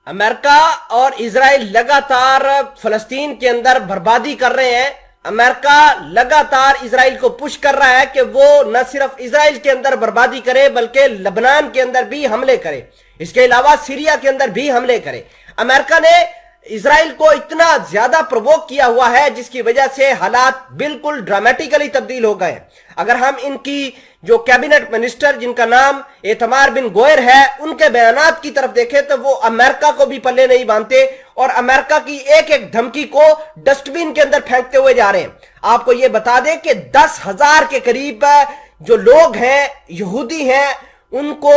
امریکہ اور اسرائیل لگاتار فلسطین کے اندر بربادی کر رہے ہیں۔ امریکہ لگاتار اسرائیل کو پش کر رہا ہے کہ وہ نہ صرف اسرائیل کے اندر بربادی کرے بلکہ لبنان کے اندر بھی حملے کرے، اس کے علاوہ سیریا کے اندر بھی حملے کرے۔ امریکہ نے اسرائیل کو اتنا زیادہ پرووک کیا ہوا ہے جس کی وجہ سے حالات بالکل ڈرامیٹیکلی تبدیل ہو گئے۔ اگر ہم ان کی جو کیبنٹ منسٹر جن کا نام ایتمار بن گوئر ہے ان کے بیانات کی طرف دیکھیں تو وہ امریکہ کو بھی پلے نہیں باندھتے اور امریکہ کی ایک ایک دھمکی کو ڈسٹ بین کے اندر پھینکتے ہوئے جا رہے ہیں۔ آپ کو یہ بتا دیں کہ 10,000 کے قریب جو لوگ ہیں یہودی ہیں ان کو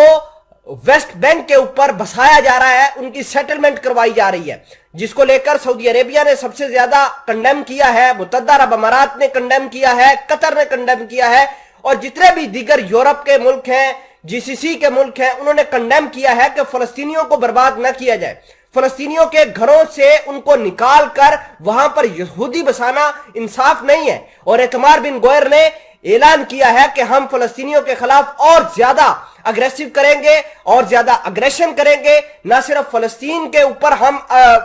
ویسٹ بینک کے اوپر بسایا جا رہا ہے، ان کی سیٹلمنٹ کروائی جا رہی ہے، جس کو لے کر سعودی عربیہ نے سب سے زیادہ کنڈیم کیا ہے، متحدہ عرب امارات نے کنڈیم کیا ہے، قطر نے کنڈیم کیا ہے، اور جتنے بھی دیگر یورپ کے ملک ہیں، جی سی سی کے ملک ہیں، انہوں نے کنڈیم کیا ہے کہ فلسطینیوں کو برباد نہ کیا جائے۔ فلسطینیوں کے گھروں سے ان کو نکال کر وہاں پر یہودی بسانا انصاف نہیں ہے، اور ایتمار بن گوئر نے اعلان کیا ہے کہ ہم فلسطینیوں کے خلاف اور زیادہ اگریسو کریں گے اور زیادہ اگریشن کریں گے، نہ صرف فلسطین کے اوپر ہم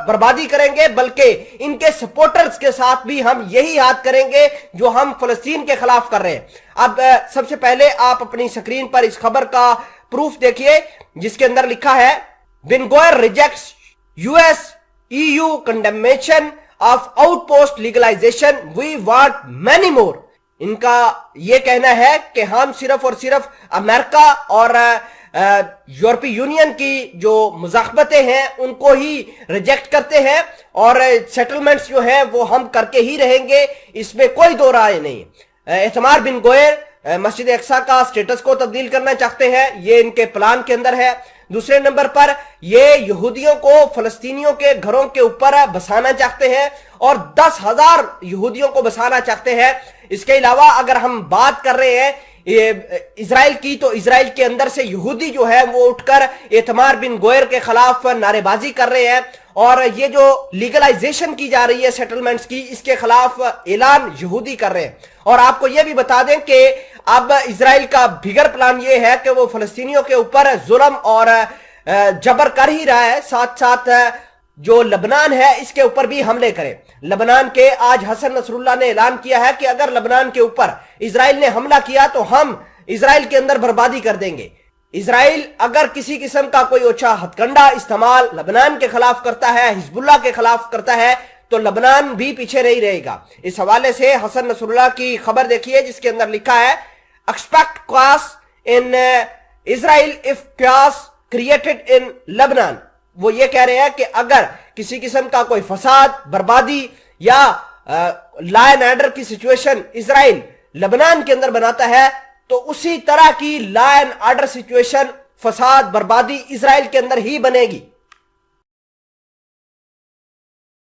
بربادی کریں گے بلکہ ان کے سپورٹرز کے ساتھ بھی ہم یہی ہاتھ کریں گے جو ہم فلسطین کے خلاف کر رہے ہیں۔ اب سب سے پہلے آپ اپنی سکرین پر اس خبر کا پروف دیکھیے جس کے اندر لکھا ہے Ben Gvir rejects US EU condemnation of outpost legalization we want many more. ان کا یہ کہنا ہے کہ ہم صرف اور صرف امریکہ اور یورپی یونین کی جو مذاکراتیں ہیں ان کو ہی ریجیکٹ کرتے ہیں اور سیٹلمنٹس جو ہیں وہ ہم کر کے ہی رہیں گے، اس میں کوئی دو رائے نہیں۔ ایتمار بن گوئر مسجد اقصیٰ کا سٹیٹس کو تبدیل کرنا چاہتے ہیں، یہ ان کے پلان کے اندر ہے۔ دوسرے نمبر پر یہ یہودیوں کو فلسطینیوں کے گھروں کے اوپر بسانا چاہتے ہیں اور 10,000 یہودیوں کو بسانا چاہتے ہیں۔ اس کے علاوہ اگر ہم بات کر رہے ہیں اسرائیل کی تو اسرائیل کے اندر سے یہودی جو ہے وہ اٹھ کر ایتمار بن گوئر کے خلاف نعرے بازی کر رہے ہیں، اور یہ جو لیگلائزیشن کی جا رہی ہے سیٹلمنٹس کی اس کے خلاف اعلان یہودی کر رہے ہیں۔ اور آپ کو یہ بھی بتا دیں کہ اب اسرائیل کا بھیگر پلان یہ ہے کہ وہ فلسطینیوں کے اوپر ظلم اور جبر کر ہی رہا ہے، ساتھ ساتھ جو لبنان ہے اس کے اوپر بھی حملے کرے۔ لبنان کے آج حسن نصر اللہ نے اعلان کیا ہے کہ اگر لبنان کے اوپر اسرائیل نے حملہ کیا تو ہم اسرائیل کے اندر بربادی کر دیں گے۔ اسرائیل اگر کسی قسم کا کوئی اوچھا ہتھ کنڈا استعمال لبنان کے خلاف کرتا ہے، حزب اللہ کے خلاف کرتا ہے، تو لبنان بھی پیچھے نہیں رہے گا۔ اس حوالے سے حسن نصر اللہ کی خبر دیکھیے جس کے اندر لکھا ہے expect chaos in Israel if chaos created in Lebanon۔ وہ یہ کہہ رہے ہیں کہ اگر کسی قسم کا کوئی فساد، بربادی یا لا اینڈ آرڈر کی سچویشن اسرائیل لبنان کے اندر بناتا ہے تو اسی طرح کی لا اینڈ آرڈر سچویشن، فساد، بربادی اسرائیل کے اندر ہی بنے گی۔